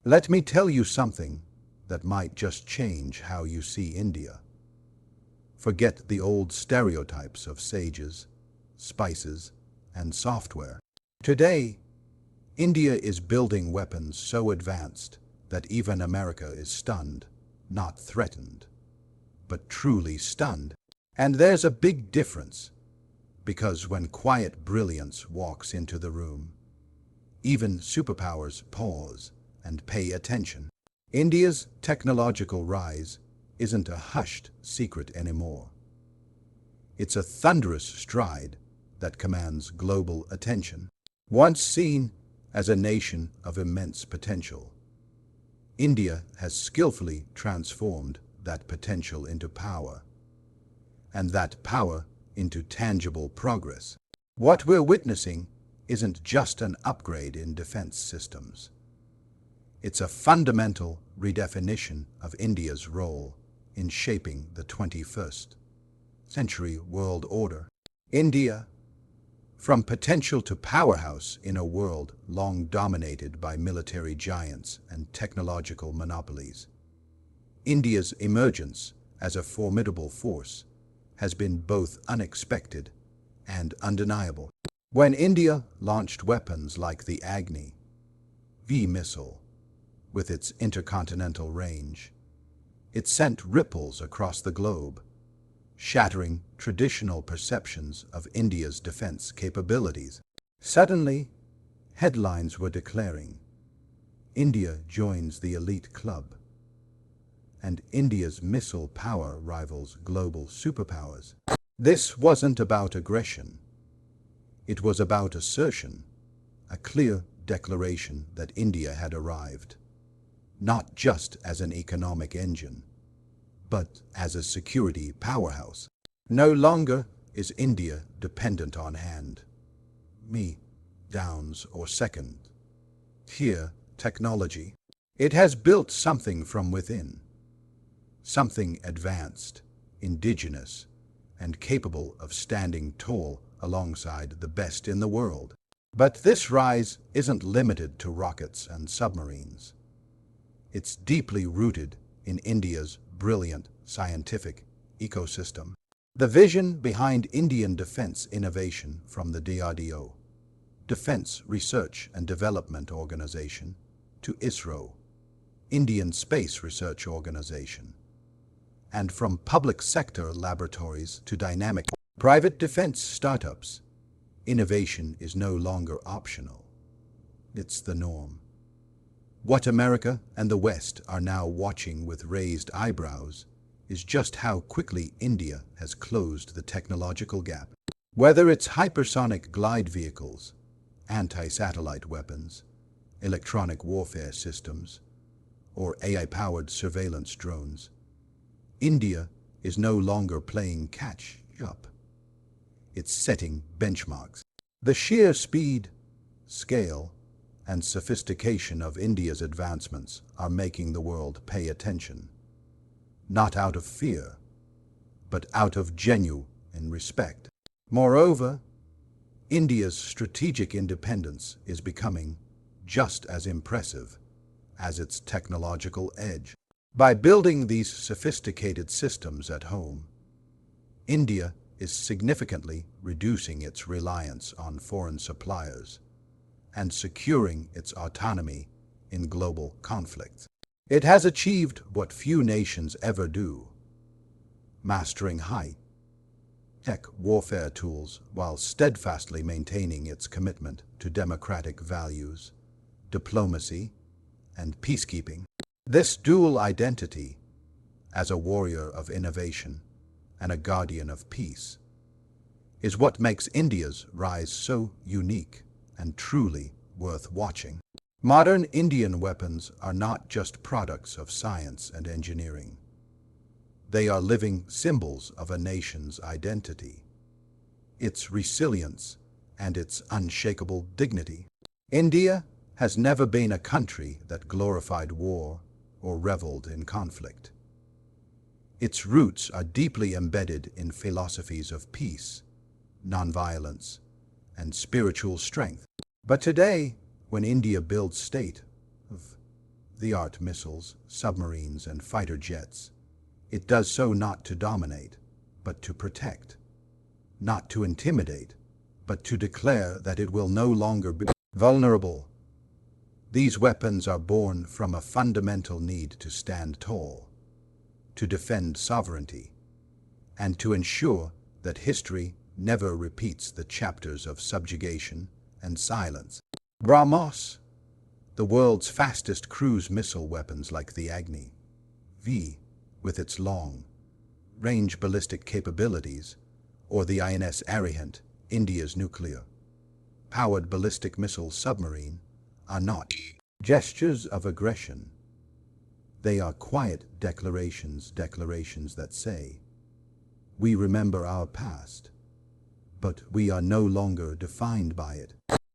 Let me tell you something that might just change how you see India. Forget the old stereotypes of sages, spices, and software. Today, India is building weapons so advanced that even America is stunned, not threatened, but truly stunned. And there's a big difference, because when quiet brilliance walks into the room, even superpowers pause and pay attention. India's technological rise isn't a hushed secret anymore. It's a thunderous stride that commands global attention. Once seen as a nation of immense potential, India has skillfully transformed that potential into power, and that power into tangible progress. What we're witnessing isn't just an upgrade in defense systems. It's a fundamental redefinition of India's role in shaping the 21st century world order. India, from potential to powerhouse in a world long dominated by military giants and technological monopolies. India's emergence as a formidable force has been both unexpected and undeniable. When India launched weapons like the Agni V missile, with its intercontinental range, it sent ripples across the globe, shattering traditional perceptions of India's defense capabilities. Suddenly, headlines were declaring, "India joins the elite club," and India's missile power rivals global superpowers. This wasn't about aggression. It was about assertion, a clear declaration that India had arrived, not just as an economic engine, but as a security powerhouse. No longer is India dependent on hand, me, downs, or second. Here, technology. It has built something from within. Something advanced, indigenous, and capable of standing tall alongside the best in the world. But this rise isn't limited to rockets and submarines. It's deeply rooted in India's brilliant scientific ecosystem. The vision behind Indian defense innovation from the DRDO, Defense Research and Development Organization, to ISRO, Indian Space Research Organization, and from public sector laboratories to dynamic private defense startups, innovation is no longer optional. It's the norm. What America and the West are now watching with raised eyebrows is just how quickly India has closed the technological gap. Whether it's hypersonic glide vehicles, anti-satellite weapons, electronic warfare systems, or AI-powered surveillance drones, India is no longer playing catch-up. It's setting benchmarks. The sheer speed, scale, and sophistication of India's advancements are making the world pay attention, not out of fear, but out of genuine respect. Moreover, India's strategic independence is becoming just as impressive as its technological edge. By building these sophisticated systems at home, India is significantly reducing its reliance on foreign suppliers and securing its autonomy in global conflicts. It has achieved what few nations ever do, mastering high-tech warfare tools while steadfastly maintaining its commitment to democratic values, diplomacy, and peacekeeping. This dual identity, as a warrior of innovation and a guardian of peace, is what makes India's rise so unique and truly worth watching. Modern Indian weapons are not just products of science and engineering. They are living symbols of a nation's identity, its resilience, and its unshakable dignity. India has never been a country that glorified war or reveled in conflict. Its roots are deeply embedded in philosophies of peace, nonviolence, and spiritual strength. But today, when India builds state of state-of-the-art missiles, submarines, and fighter jets. It does so not to dominate, but to protect. Not to intimidate, but to declare that it will no longer be vulnerable. These weapons are born from a fundamental need to stand tall, to defend sovereignty, and to ensure that history never repeats the chapters of subjugation and silence. BrahMos, the world's fastest cruise missile weapons like the Agni V, with its long-range ballistic capabilities, or the INS Arihant, India's nuclear-powered ballistic missile submarine, are not gestures of aggression. They are quiet declarations that say, we remember our past, but we are no longer defined by it.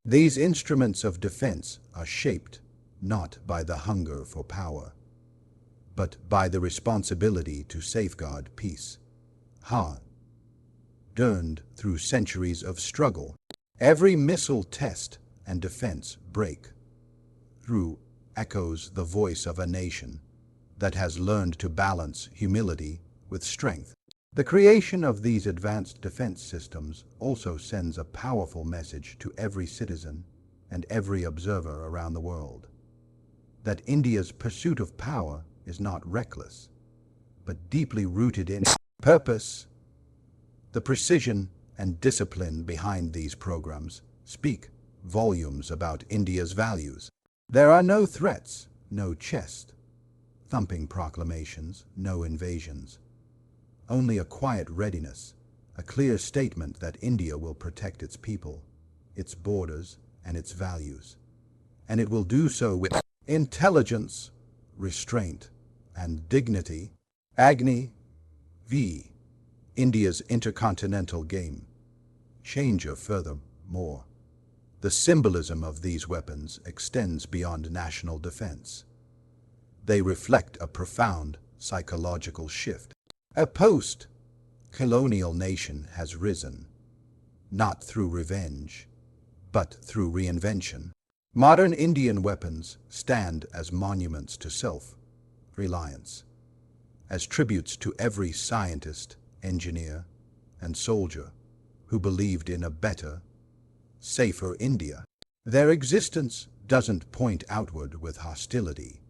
These instruments of defense are shaped not by the hunger for power, but by the responsibility to safeguard peace, hard-earned through centuries of struggle. Every missile test and defense breakthrough echoes the voice of a nation that has learned to balance humility with strength. The creation of these advanced defense systems also sends a powerful message to every citizen and every observer around the world, that India's pursuit of power is not reckless, but deeply rooted in purpose. The precision and discipline behind these programs speak volumes about India's values. There are no threats, no chest-thumping proclamations, no invasions. Only a quiet readiness, a clear statement that India will protect its people, its borders, and its values. And it will do so with intelligence, restraint, and dignity. Agni V, India's intercontinental game changer. Furthermore, the symbolism of these weapons extends beyond national defense. They reflect a profound psychological shift. A post-colonial nation has risen, not through revenge, but through reinvention. Modern Indian weapons stand as monuments to self-reliance, as tributes to every scientist, engineer, and soldier who believed in a better, safer India. Their existence doesn't point outward with hostility,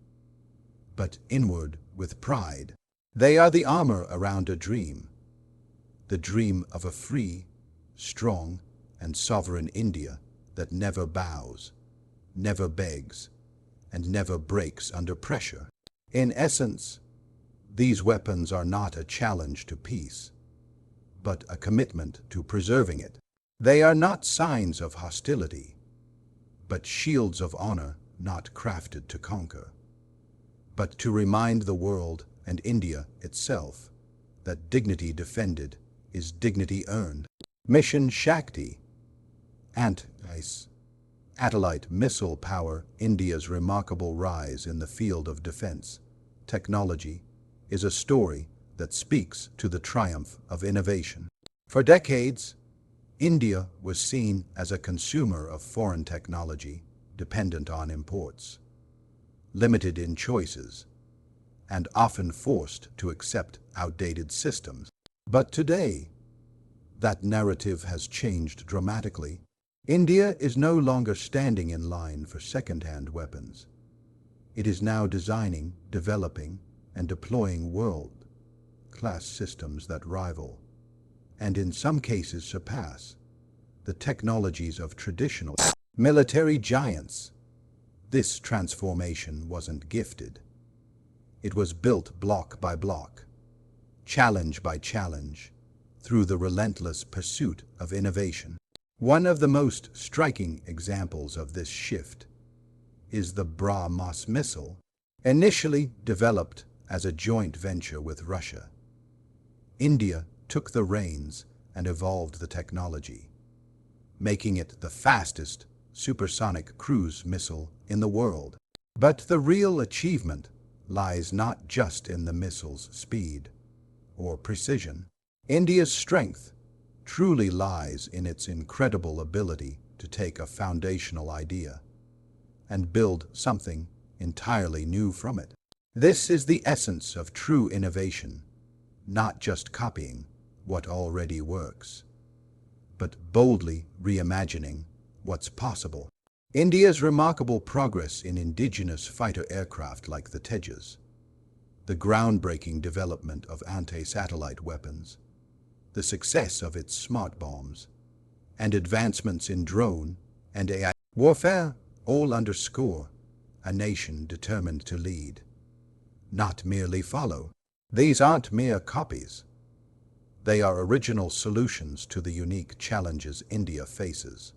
but inward with pride. They are the armor around a dream, the dream of a free, strong, and sovereign India that never bows, never begs, and never breaks under pressure. In essence, these weapons are not a challenge to peace, but a commitment to preserving it. They are not signs of hostility, but shields of honor not crafted to conquer, but to remind the world and India itself that dignity defended is dignity earned. Mission Shakti, anti-satellite missile power. India's remarkable rise in the field of defense technology is a story that speaks to the triumph of innovation. For decades, India was seen as a consumer of foreign technology, dependent on imports, limited in choices, and often forced to accept outdated systems. But today, that narrative has changed dramatically. India is no longer standing in line for second-hand weapons. It is now designing, developing, and deploying world-class systems that rival, and in some cases surpass, the technologies of traditional military giants. This transformation wasn't gifted. It was built block by block, challenge by challenge, through the relentless pursuit of innovation. One of the most striking examples of this shift is the BrahMos missile, initially developed as a joint venture with Russia. India took the reins and evolved the technology, making it the fastest supersonic cruise missile in the world. But the real achievement lies not just in the missile's speed or precision. India's strength truly lies in its incredible ability to take a foundational idea and build something entirely new from it. This is the essence of true innovation, not just copying what already works, but boldly reimagining what's possible. India's remarkable progress in indigenous fighter aircraft like the Tejas, the groundbreaking development of anti-satellite weapons, the success of its smart bombs, and advancements in drone and AI warfare all underscore a nation determined to lead, not merely follow. These aren't mere copies. They are original solutions to the unique challenges India faces,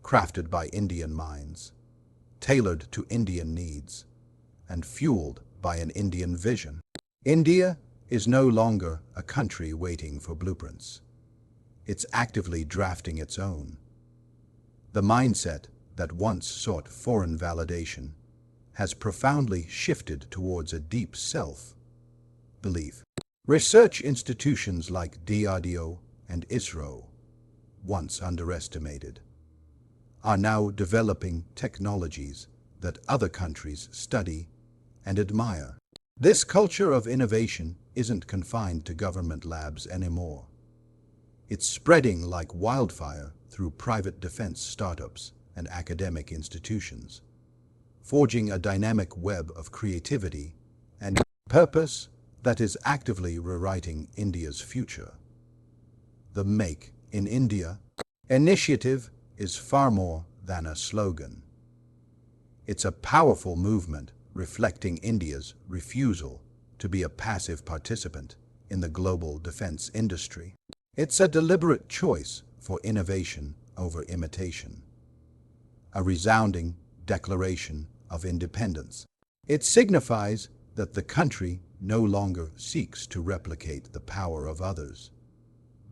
crafted by Indian minds, tailored to Indian needs, and fueled by an Indian vision. India is no longer a country waiting for blueprints. It's actively drafting its own. The mindset that once sought foreign validation has profoundly shifted towards a deep self-belief. Research institutions like DRDO and ISRO, once underestimated, are now developing technologies that other countries study and admire. This culture of innovation isn't confined to government labs anymore. It's spreading like wildfire through private defense startups and academic institutions, forging a dynamic web of creativity and purpose that is actively rewriting India's future. The Make in India initiative is far more than a slogan. It's a powerful movement reflecting India's refusal to be a passive participant in the global defense industry. It's a deliberate choice for innovation over imitation, a resounding declaration of independence. It signifies that the country no longer seeks to replicate the power of others,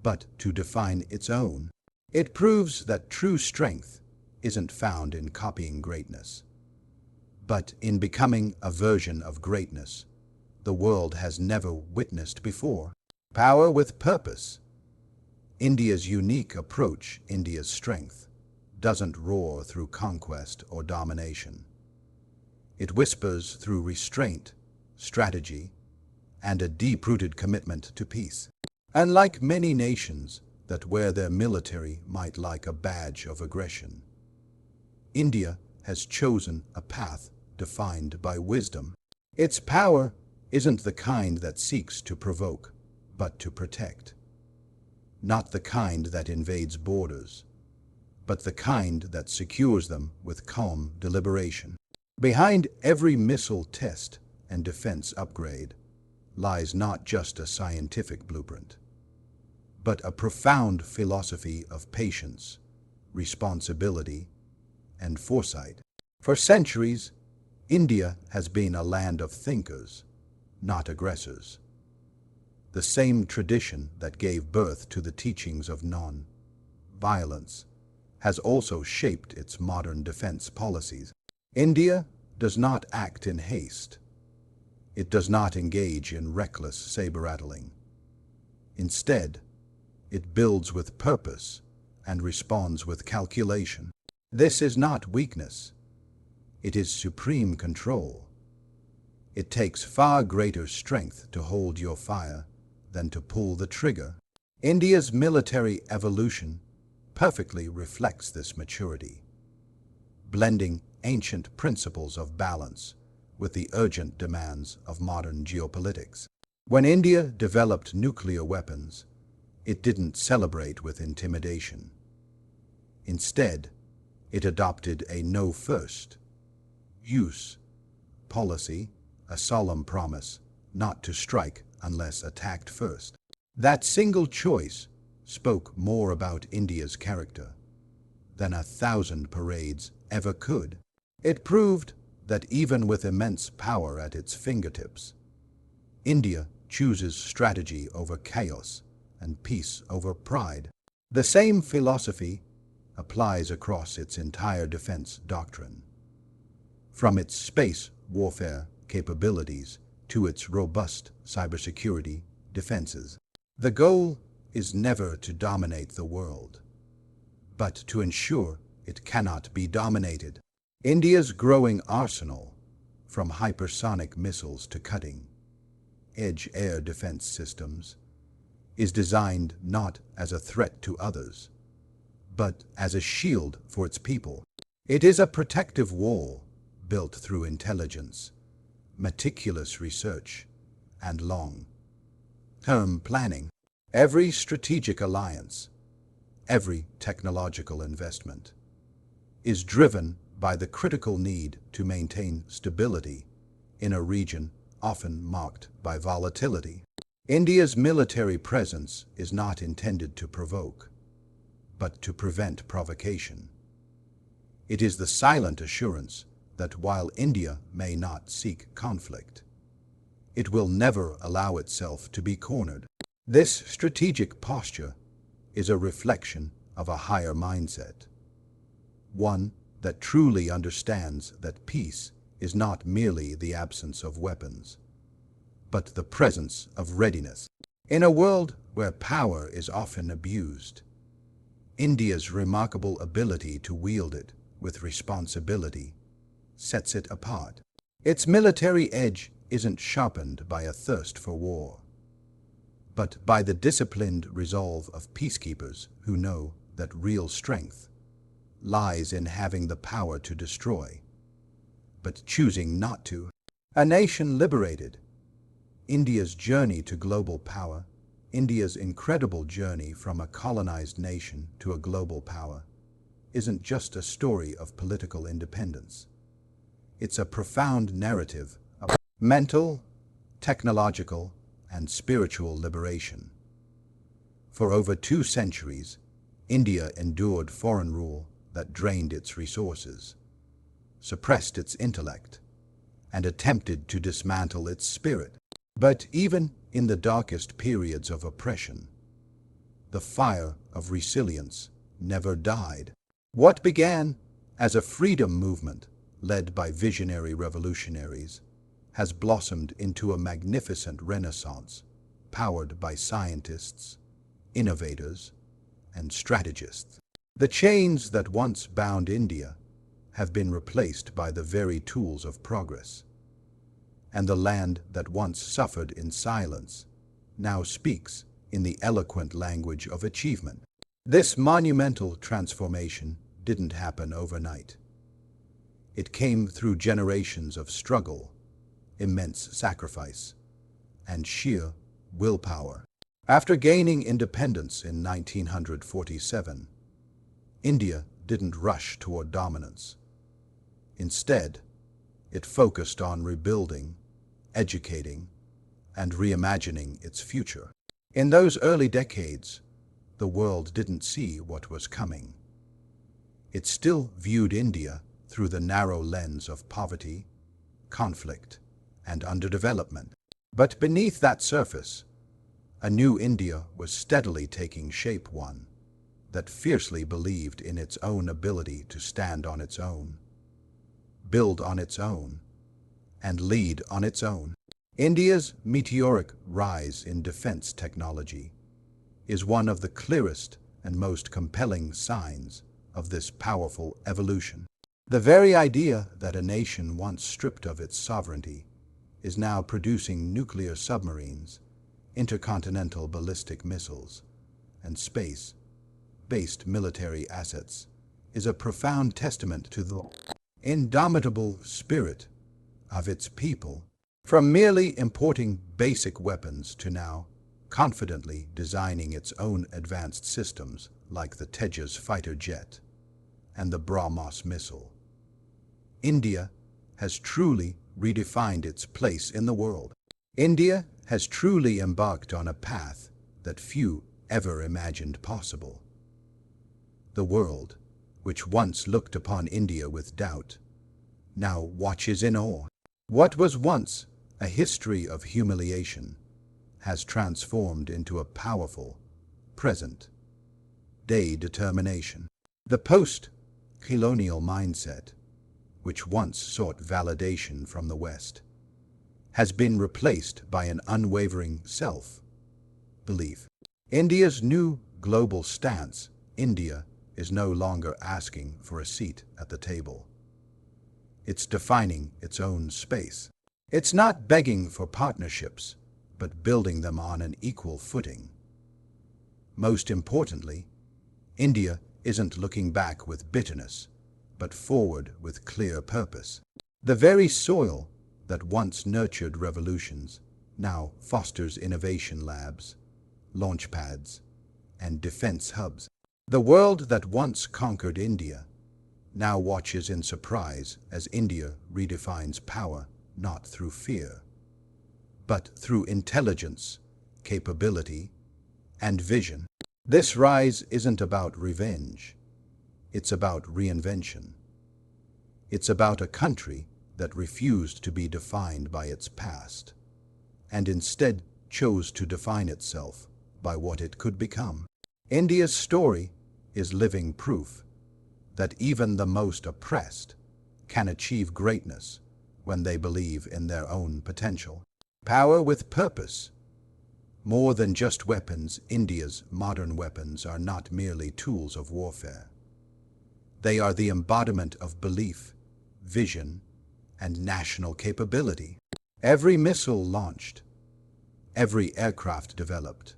but to define its own. It proves that true strength isn't found in copying greatness, but in becoming a version of greatness the world has never witnessed before. Power with purpose. India's unique approach, India's strength, doesn't roar through conquest or domination. It whispers through restraint, strategy, and a deep-rooted commitment to peace. Unlike many nations that wear their military might like a badge of aggression, India has chosen a path defined by wisdom. Its power isn't the kind that seeks to provoke, but to protect. Not the kind that invades borders, but the kind that secures them with calm deliberation. Behind every missile test and defense upgrade lies not just a scientific blueprint, but a profound philosophy of patience, responsibility, and foresight. For centuries, India has been a land of thinkers, not aggressors. The same tradition that gave birth to the teachings of non-violence has also shaped its modern defense policies. India does not act in haste. It does not engage in reckless saber-rattling. Instead, it builds with purpose and responds with calculation. This is not weakness. It is supreme control. It takes far greater strength to hold your fire than to pull the trigger. India's military evolution perfectly reflects this maturity, blending ancient principles of balance with the urgent demands of modern geopolitics. When India developed nuclear weapons, it didn't celebrate with intimidation. Instead, it adopted a no-first use policy, a solemn promise not to strike unless attacked first. That single choice spoke more about India's character than 1,000 parades ever could. It proved that even with immense power at its fingertips, India chooses strategy over chaos and peace over pride. The same philosophy applies across its entire defense doctrine, from its space warfare capabilities to its robust cybersecurity defenses. The goal is never to dominate the world, but to ensure it cannot be dominated. India's growing arsenal from hypersonic missiles to cutting-edge air defense systems, is designed not as a threat to others, but as a shield for its people. It is a protective wall built through intelligence, meticulous research, and long-term planning. Every strategic alliance, every technological investment, is driven by the critical need to maintain stability in a region often marked by volatility. India's military presence is not intended to provoke, but to prevent provocation. It is the silent assurance that while India may not seek conflict, it will never allow itself to be cornered. This strategic posture is a reflection of a higher mindset, one that truly understands that peace is not merely the absence of weapons, but the presence of readiness. In a world where power is often abused, India's remarkable ability to wield it with responsibility sets it apart. Its military edge isn't sharpened by a thirst for war, but by the disciplined resolve of peacekeepers who know that real strength lies in having the power to destroy, but choosing not to. A nation liberated. India's journey to global power, India's incredible journey from a colonized nation to a global power, isn't just a story of political independence. It's a profound narrative of mental, technological, and spiritual liberation. For over 2 centuries, India endured foreign rule that drained its resources, suppressed its intellect, and attempted to dismantle its spirit. But even in the darkest periods of oppression, the fire of resilience never died. What began as a freedom movement led by visionary revolutionaries has blossomed into a magnificent renaissance powered by scientists, innovators, and strategists. The chains that once bound India have been replaced by the very tools of progress, and the land that once suffered in silence now speaks in the eloquent language of achievement. This monumental transformation didn't happen overnight. It came through generations of struggle, immense sacrifice, and sheer willpower. After gaining independence in 1947, India didn't rush toward dominance. Instead, it focused on rebuilding, educating, and reimagining its future. In those early decades, the world didn't see what was coming. It still viewed India through the narrow lens of poverty, conflict, and underdevelopment. But beneath that surface, a new India was steadily taking shape, one that fiercely believed in its own ability to stand on its own, build on its own, and lead on its own. India's meteoric rise in defense technology is one of the clearest and most compelling signs of this powerful evolution. The very idea that a nation once stripped of its sovereignty is now producing nuclear submarines, intercontinental ballistic missiles, and space-based military assets is a profound testament to the indomitable spirit of its people. From merely importing basic weapons to now confidently designing its own advanced systems like the Tejas fighter jet and the BrahMos missile, India has truly redefined its place in the world. India has truly embarked on a path that few ever imagined possible. The world, which once looked upon India with doubt, now watches in awe. What was once a history of humiliation has transformed into a powerful, present-day determination. The post-colonial mindset, which once sought validation from the West, has been replaced by an unwavering self-belief. India's new global stance, India is no longer asking for a seat at the table. It's defining its own space. It's not begging for partnerships, but building them on an equal footing. Most importantly, India isn't looking back with bitterness, but forward with clear purpose. The very soil that once nurtured revolutions now fosters innovation labs, launch pads, and defense hubs. The world that once conquered India now watches in surprise as India redefines power not through fear, but through intelligence, capability, and vision. This rise isn't about revenge. It's about reinvention. It's about a country that refused to be defined by its past, and instead chose to define itself by what it could become. India's story is living proof that even the most oppressed can achieve greatness when they believe in their own potential. Power with purpose. More than just weapons, India's modern weapons are not merely tools of warfare. They are the embodiment of belief, vision, and national capability. Every missile launched, every aircraft developed,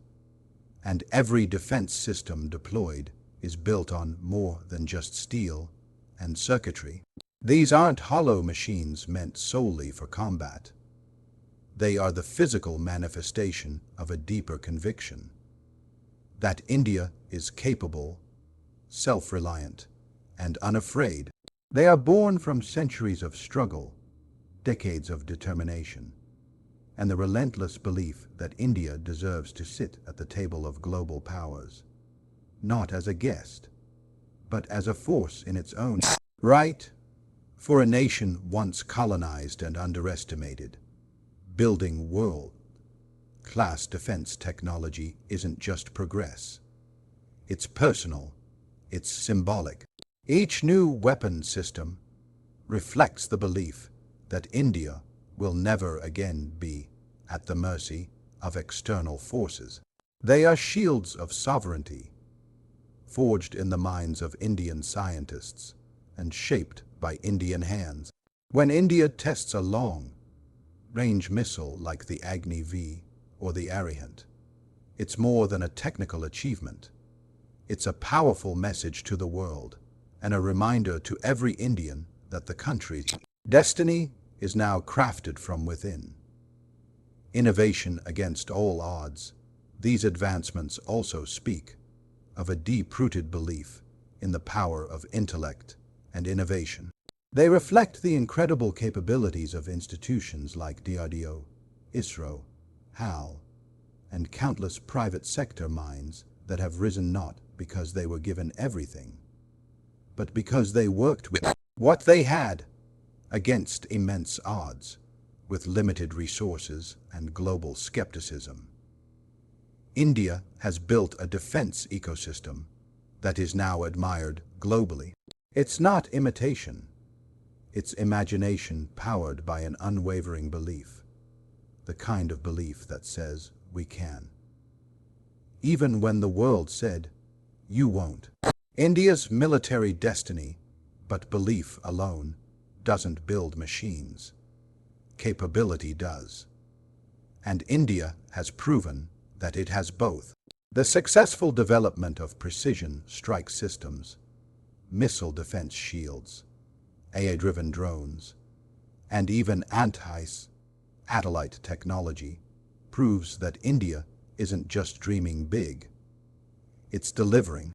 and every defense system deployed is built on more than just steel and circuitry. These aren't hollow machines meant solely for combat. They are the physical manifestation of a deeper conviction that India is capable, self-reliant, and unafraid. They are born from centuries of struggle, decades of determination, and the relentless belief that India deserves to sit at the table of global powers, not as a guest, but as a force in its own right. For a nation once colonized and underestimated, building world-class defense technology isn't just progress. It's personal, it's symbolic. Each new weapon system reflects the belief that India will never again be at the mercy of external forces. They are shields of sovereignty, forged in the minds of Indian scientists and shaped by Indian hands. When India tests a long-range missile like the Agni V or the Arihant, it's more than a technical achievement. It's a powerful message to the world and a reminder to every Indian that the country's destiny is now crafted from within. Innovation against all odds. These advancements also speak of a deep-rooted belief in the power of intellect and innovation. They reflect the incredible capabilities of institutions like DRDO, ISRO, HAL, and countless private sector minds that have risen not because they were given everything, but because they worked with what they had against immense odds, with limited resources and global skepticism. India has built a defense ecosystem that is now admired globally. It's not imitation. It's imagination powered by an unwavering belief, the kind of belief that says we can. Even when the world said, you won't. India's military destiny, but belief alone, doesn't build machines. Capability does. And India has proven that it has both. The successful development of precision strike systems, missile defense shields, AI-driven drones, and even anti-satellite technology proves that India isn't just dreaming big. It's delivering.